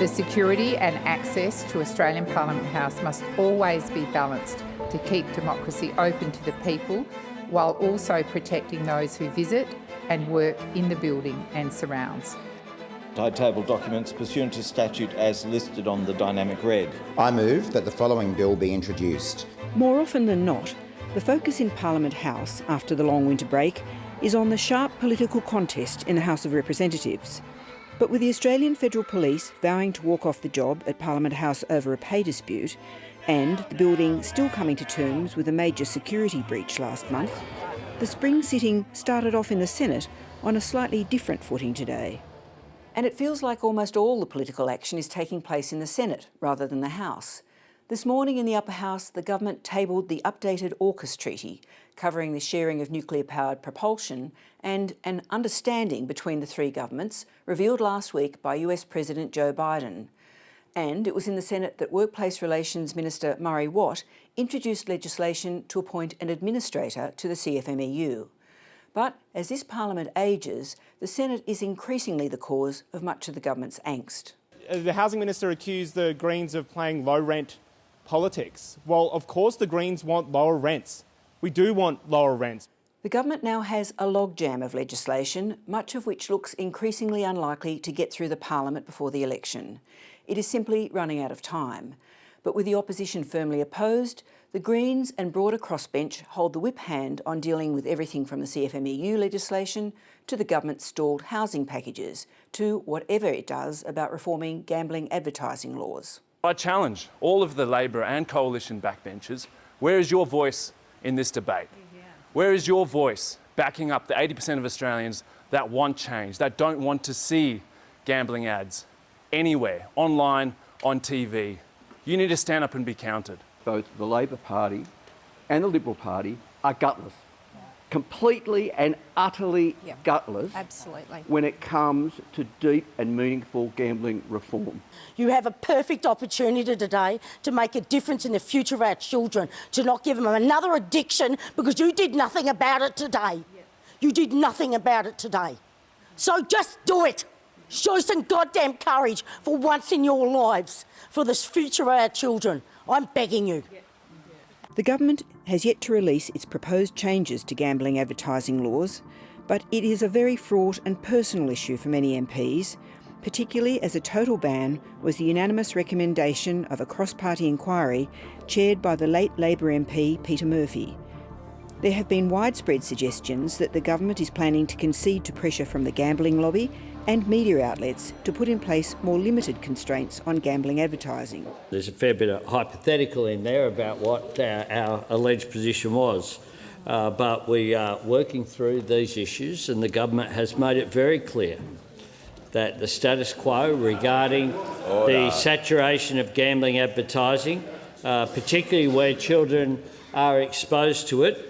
The security and access to Australian Parliament House must always be balanced to keep democracy open to the people, while also protecting those who visit and work in the building and surrounds. I table documents pursuant to statute as listed on the dynamic red. I move that the following bill be introduced. More often than not, the focus in Parliament House after the long winter break is on the sharp political contest in the House of Representatives. But with the Australian Federal Police vowing to walk off the job at Parliament House over a pay dispute, and the building still coming to terms with a major security breach last month, the spring sitting started off in the Senate on a slightly different footing today. And it feels like almost all the political action is taking place in the Senate rather than the House. This morning in the Upper House, the government tabled the updated AUKUS treaty, covering the sharing of nuclear-powered propulsion and an understanding between the three governments revealed last week by US President Joe Biden. And it was in the Senate that Workplace Relations Minister Murray Watt introduced legislation to appoint an administrator to the CFMEU. But as this parliament ages, the Senate is increasingly the cause of much of the government's angst. The Housing Minister accused the Greens of playing low-rent politics. Well, of course the Greens want lower rents. We do want lower rents. The government now has a logjam of legislation, much of which looks increasingly unlikely to get through the parliament before the election. It is simply running out of time. But with the opposition firmly opposed, the Greens and broader crossbench hold the whip hand on dealing with everything from the CFMEU legislation to the government's stalled housing packages to whatever it does about reforming gambling advertising laws. I challenge all of the Labor and Coalition backbenchers, where is your voice in this debate? Where is your voice backing up the 80% of Australians that want change, that don't want to see gambling ads anywhere, online, on TV? You need to stand up and be counted. Both the Labor Party and the Liberal Party are gutless. Completely and utterly gutless. Absolutely. When it comes to deep and meaningful gambling reform. You have a perfect opportunity today to make a difference in the future of our children, to not give them another addiction because you did nothing about it today. You did nothing about it today. So just do it. Show some goddamn courage for once in your lives, for the future of our children. I'm begging you. The government has yet to release its proposed changes to gambling advertising laws, but it is a very fraught and personal issue for many MPs, particularly as a total ban was the unanimous recommendation of a cross-party inquiry chaired by the late Labor MP Peter Murphy. There have been widespread suggestions that the government is planning to concede to pressure from the gambling lobby and media outlets to put in place more limited constraints on gambling advertising. There's a fair bit of hypothetical in there about what our alleged position was, but we are working through these issues and the government has made it very clear that the status quo regarding the saturation of gambling advertising, particularly where children are exposed to it,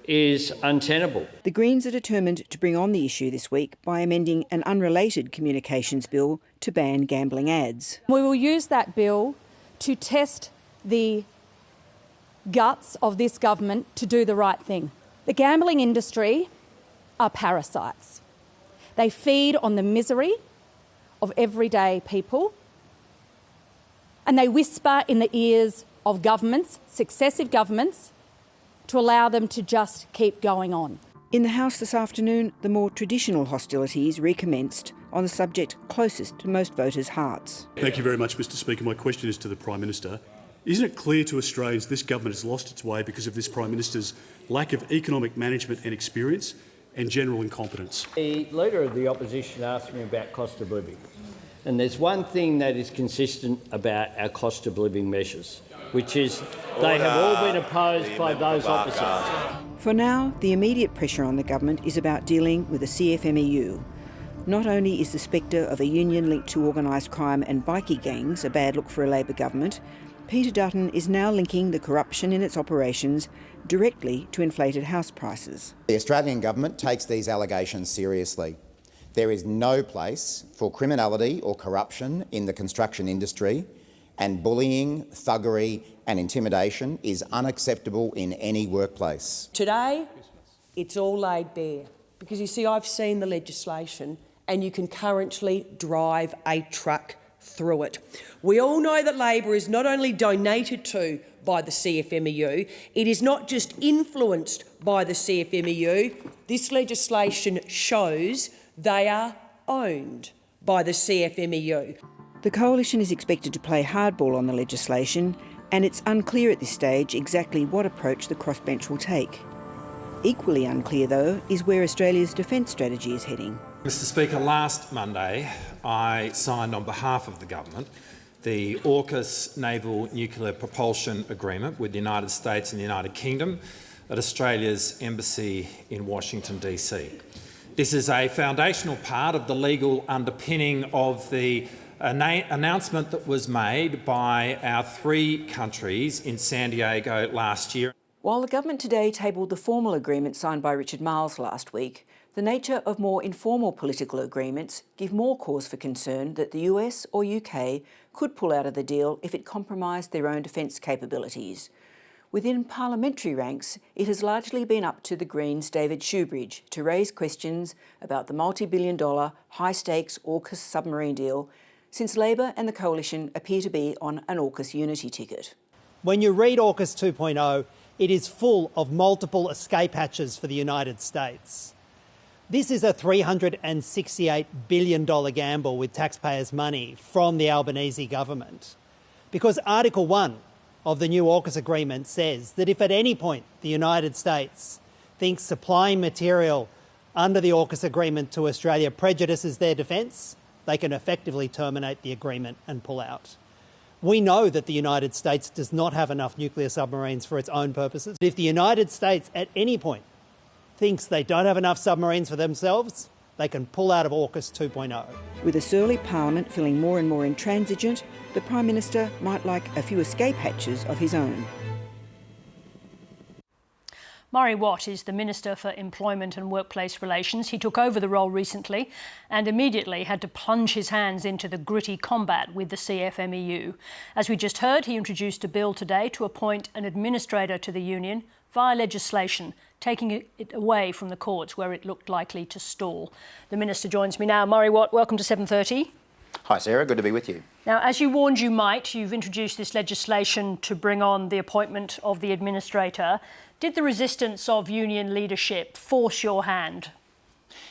is untenable. The Greens are determined to bring on the issue this week by amending an unrelated communications bill to ban gambling ads. We will use that bill to test the guts of this government to do the right thing. The gambling industry are parasites. They feed on the misery of everyday people and they whisper in the ears of governments, successive governments, to allow them to just keep going on. In the House this afternoon, the more traditional hostilities recommenced on the subject closest to most voters' hearts. Thank you very much, Mr Speaker. My question is to the Prime Minister. Isn't it clear to Australians this government has lost its way because of this Prime Minister's lack of economic management and experience and general incompetence? The Leader of the Opposition asked me about cost of living. And there's one thing that is consistent about our cost of living measures, which is they have all been opposed by those opposites. For now, the immediate pressure on the government is about dealing with the CFMEU. Not only is the spectre of a union linked to organised crime and bikie gangs a bad look for a Labor government, Peter Dutton is now linking the corruption in its operations directly to inflated house prices. The Australian government takes these allegations seriously. There is no place for criminality or corruption in the construction industry, and bullying, thuggery and intimidation is unacceptable in any workplace. Today, it's all laid bare, because you see, I've seen the legislation and you can currently drive a truck through it. We all know that Labor is not only donated to by the CFMEU, it is not just influenced by the CFMEU. This legislation shows they are owned by the CFMEU. The Coalition is expected to play hardball on the legislation, and it's unclear at this stage exactly what approach the crossbench will take. Equally unclear, though, is where Australia's defence strategy is heading. Mr Speaker, last Monday I signed on behalf of the government the AUKUS Naval Nuclear Propulsion Agreement with the United States and the United Kingdom at Australia's Embassy in Washington DC. This is a foundational part of the legal underpinning of the announcement that was made by our 3 countries in San Diego last year. While the government today tabled the formal agreement signed by Richard Marles last week, the nature of more informal political agreements give more cause for concern that the US or UK could pull out of the deal if it compromised their own defence capabilities. Within parliamentary ranks, it has largely been up to the Greens' David Shoebridge to raise questions about the multi-billion-dollar, high-stakes AUKUS submarine deal, since Labor and the Coalition appear to be on an AUKUS unity ticket. When you read AUKUS 2.0, it is full of multiple escape hatches for the United States. This is a $368 billion gamble with taxpayers' money from the Albanese government, because Article 1 of the new AUKUS agreement says that if at any point the United States thinks supplying material under the AUKUS agreement to Australia prejudices their defence, they can effectively terminate the agreement and pull out. We know that the United States does not have enough nuclear submarines for its own purposes. If the United States at any point thinks they don't have enough submarines for themselves, they can pull out of AUKUS 2.0. With a surly Parliament feeling more and more intransigent, the Prime Minister might like a few escape hatches of his own. Murray Watt is the Minister for Employment and Workplace Relations. He took over the role recently and immediately had to plunge his hands into the gritty combat with the CFMEU. As we just heard, he introduced a bill today to appoint an administrator to the union via legislation, taking it away from the courts where it looked likely to stall. The Minister joins me now. Murray Watt, welcome to 7:30. Hi Sarah, good to be with you. Now, as you warned you might, you've introduced this legislation to bring on the appointment of the administrator. Did the resistance of union leadership force your hand?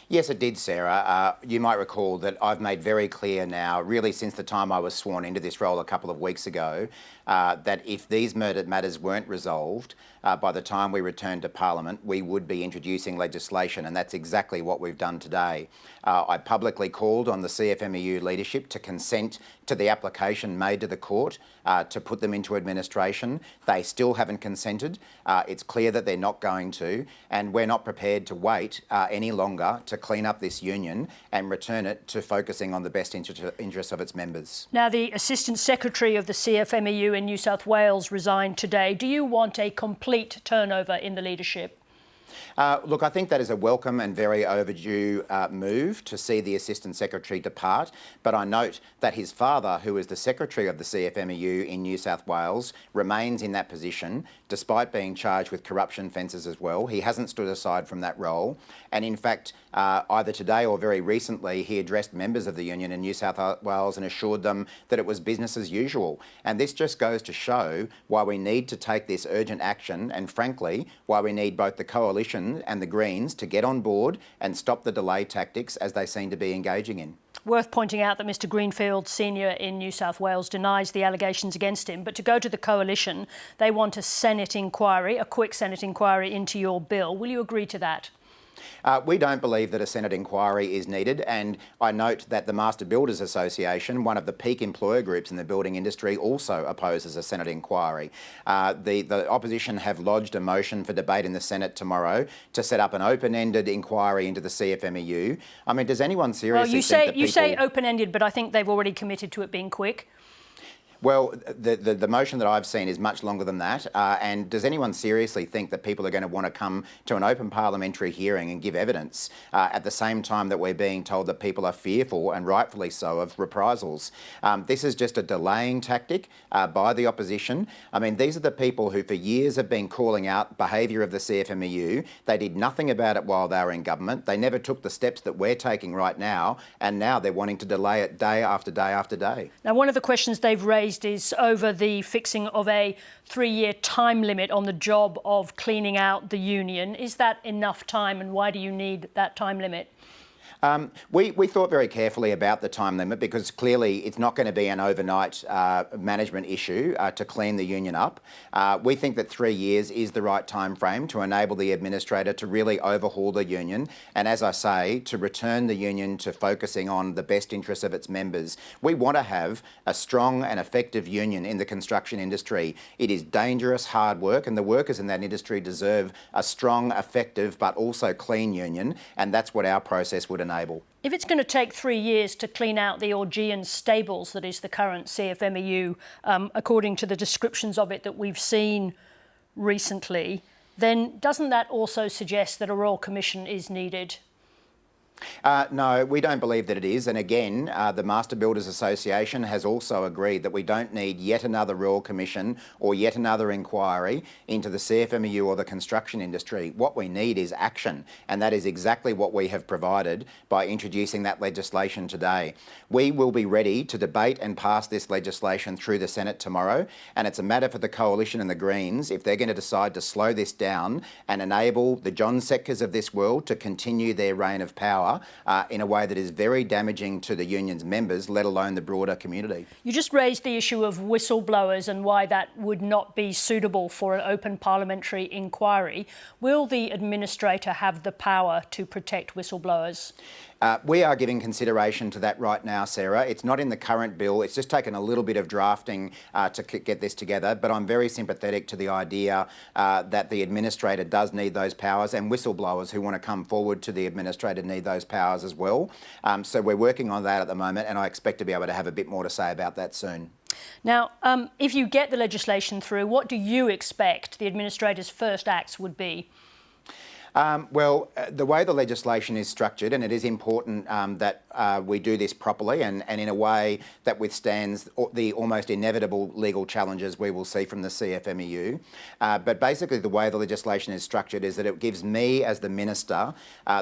Yes, it did, Sarah. You might recall that I've made very clear now, really since the time I was sworn into this role a couple of weeks ago, that if these matters weren't resolved by the time we returned to Parliament, we would be introducing legislation, and that's exactly what we've done today. I publicly called on the CFMEU leadership to consent to the application made to the court to put them into administration. They still haven't consented. It's clear that they're not going to, and we're not prepared to wait any longer to clean up this union and return it to focusing on the best interests of its members. Now, the Assistant Secretary of the CFMEU in New South Wales resigned today. Do you want a complete turnover in the leadership? Look, I think that is a welcome and very overdue move to see the Assistant Secretary depart, but I note that his father, who is the Secretary of the CFMEU in New South Wales, remains in that position despite being charged with corruption offences as well. He hasn't stood aside from that role, and in fact, either today or very recently, he addressed members of the union in New South Wales and assured them that it was business as usual. And this just goes to show why we need to take this urgent action, and frankly, why we need both the Coalition and the Greens to get on board and stop the delay tactics as they seem to be engaging in. Worth pointing out that Mr Greenfield, Senior in New South Wales, denies the allegations against him. But to go to the Coalition, they want a Senate inquiry, a quick Senate inquiry into your bill. Will you agree to that? We don't believe that a Senate inquiry is needed, and I note that the Master Builders Association, one of the peak employer groups in the building industry, also opposes a Senate inquiry. The opposition have lodged a motion for debate in the Senate tomorrow to set up an open-ended inquiry into the CFMEU. I mean, does anyone seriously think that you say open-ended, but I think they've already committed to it being quick. Well, the motion that I've seen is much longer than that. And does anyone seriously think that people are going to want to come to an open parliamentary hearing and give evidence at the same time that we're being told that people are fearful, and rightfully so, of reprisals? This is just a delaying tactic by the opposition. I mean, these are the people who for years have been calling out behaviour of the CFMEU. They did nothing about it while they were in government. They never took the steps that we're taking right now, and now they're wanting to delay it day after day after day. Now, one of the questions they've raised is over the fixing of a 3-year time limit on the job of cleaning out the union. Is that enough time, and why do you need that time limit? We thought very carefully about the time limit because clearly it's not going to be an overnight management issue to clean the union up. We think that 3 years is the right time frame to enable the administrator to really overhaul the union and, as I say, to return the union to focusing on the best interests of its members. We want to have a strong and effective union in the construction industry. It is dangerous, hard work, and the workers in that industry deserve a strong, effective but also clean union, and that's what our process would enable. If it's going to take 3 years to clean out the Augean stables that is the current CFMEU, according to the descriptions of it that we've seen recently, then doesn't that also suggest that a Royal Commission is needed? No, we don't believe that it is. And again, the Master Builders Association has also agreed that we don't need yet another Royal Commission or yet another inquiry into the CFMEU or the construction industry. What we need is action, and that is exactly what we have provided by introducing that legislation today. We will be ready to debate and pass this legislation through the Senate tomorrow, and it's a matter for the Coalition and the Greens if they're going to decide to slow this down and enable the John Setkers of this world to continue their reign of power in a way that is very damaging to the union's members, let alone the broader community. You just raised the issue of whistleblowers and why that would not be suitable for an open parliamentary inquiry. Will the administrator have the power to protect whistleblowers? We are giving consideration to that right now, Sarah. It's not in the current bill. It's just taken a little bit of drafting to get this together, but I'm very sympathetic to the idea that the administrator does need those powers, and whistleblowers who want to come forward to the administrator need those powers as well. So we're working on that at the moment, and I expect to be able to have a bit more to say about that soon. Now, if you get the legislation through, what do you expect the administrator's first acts would be? Well, the way the legislation is structured, and it is important that we do this properly and in a way that withstands the almost inevitable legal challenges we will see from the CFMEU. But basically the way the legislation is structured is that it gives me as the Minister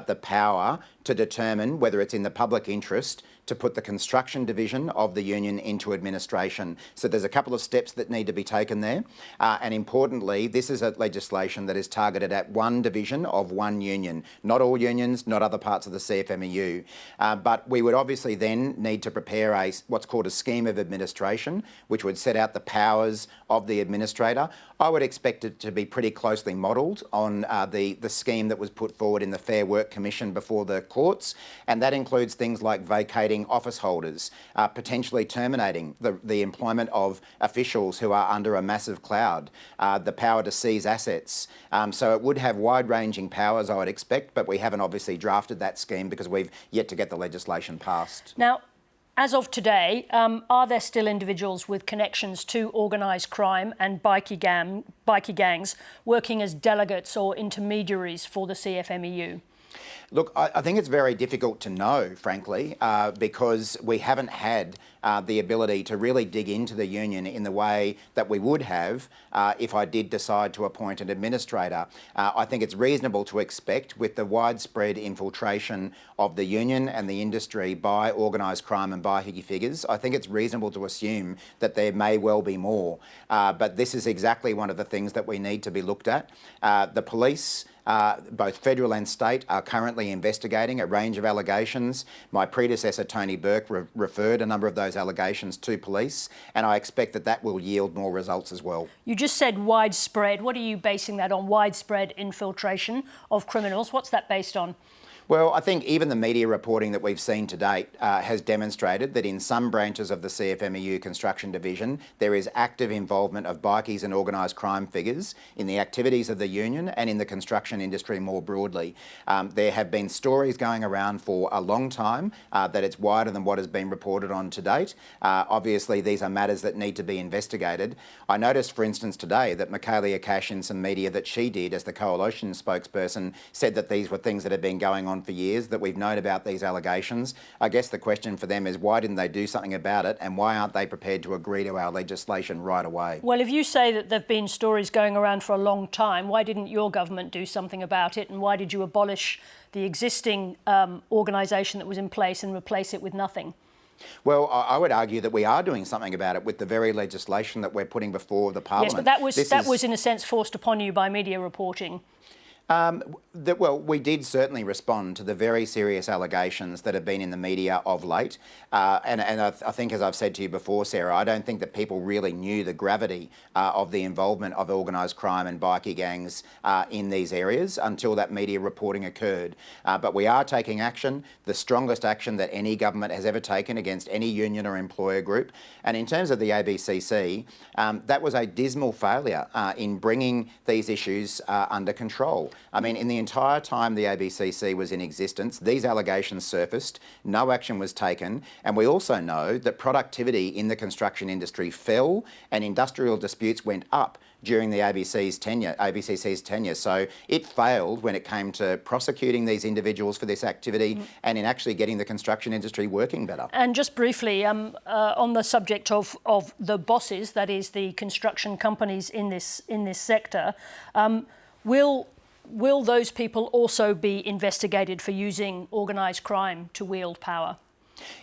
the power to determine whether it's in the public interest to put the construction division of the union into administration. So there's a couple of steps that need to be taken there. And importantly, this is a legislation that is targeted at one division of one union, not all unions, not other parts of the CFMEU. But we would obviously then need to prepare what's called a scheme of administration, which would set out the powers of the administrator. I would expect it to be pretty closely modelled on the scheme that was put forward in the Fair Work Commission before the courts, and that includes things like vacating office holders, potentially terminating the employment of officials who are under a massive cloud, the power to seize assets. So it would have wide-ranging powers, I would expect, but we haven't obviously drafted that scheme because we've yet to get the legislation passed. Now, as of today, are there still individuals with connections to organised crime and bikie gangs working as delegates or intermediaries for the CFMEU? Look, I think it's very difficult to know, frankly, because we haven't had the ability to really dig into the union in the way that we would have if I did decide to appoint an administrator. I think it's reasonable to expect, with the widespread infiltration of the union and the industry by organised crime and by higgy figures, I think it's reasonable to assume that there may well be more. But this is exactly one of the things that we need to be looked at. The police, both federal and state, are currently investigating a range of allegations. My predecessor, Tony Burke, referred a number of those allegations to police, and I expect that that will yield more results as well. You just said widespread. What are you basing that on? Widespread infiltration of criminals? What's that based on? Well, I think even the media reporting that we've seen to date has demonstrated that in some branches of the CFMEU construction division, there is active involvement of bikies and organised crime figures in the activities of the union and in the construction industry more broadly. There have been stories going around for a long time that it's wider than what has been reported on to date. Obviously, these are matters that need to be investigated. I noticed, for instance, today that Michaelia Cash in some media that she did as the coalition spokesperson said that these were things that had been going on for years, that we've known about these allegations. I guess the question for them is why didn't they do something about it, and why aren't they prepared to agree to our legislation right away? Well, if you say that there have been stories going around for a long time, why didn't your government do something about it, and why did you abolish the existing organisation that was in place and replace it with nothing? Well, I would argue that we are doing something about it with the very legislation that we're putting before the Parliament. Yes, but that was in a sense forced upon you by media reporting. Well, we did certainly respond to the very serious allegations that have been in the media of late. And I think, as I've said to you before, Sarah, I don't think that people really knew the gravity of the involvement of organised crime and bikie gangs in these areas until that media reporting occurred. But we are taking action, the strongest action that any government has ever taken against any union or employer group. And in terms of the ABCC, that was a dismal failure in bringing these issues under control. I mean, in the entire time the ABCC was in existence, these allegations surfaced, no action was taken, and we also know that productivity in the construction industry fell and industrial disputes went up during the ABCC's tenure. So it failed when it came to prosecuting these individuals for this activity and in actually getting the construction industry working better. And just briefly, on the subject of the bosses, that is the construction companies in this sector, will those people also be investigated for using organised crime to wield power?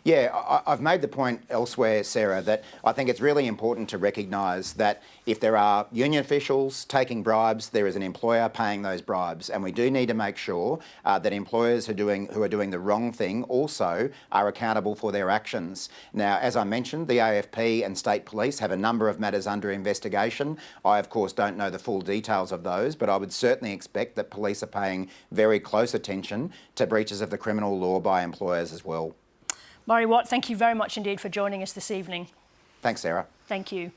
Yeah, I've made the point elsewhere, Sarah, that I think it's really important to recognise that if there are union officials taking bribes, there is an employer paying those bribes, and we do need to make sure that employers who are doing the wrong thing also are accountable for their actions. Now, as I mentioned, the AFP and state police have a number of matters under investigation. I, of course, don't know the full details of those, but I would certainly expect that police are paying very close attention to breaches of the criminal law by employers as well. Murray Watt, thank you very much indeed for joining us this evening. Thanks, Sarah. Thank you.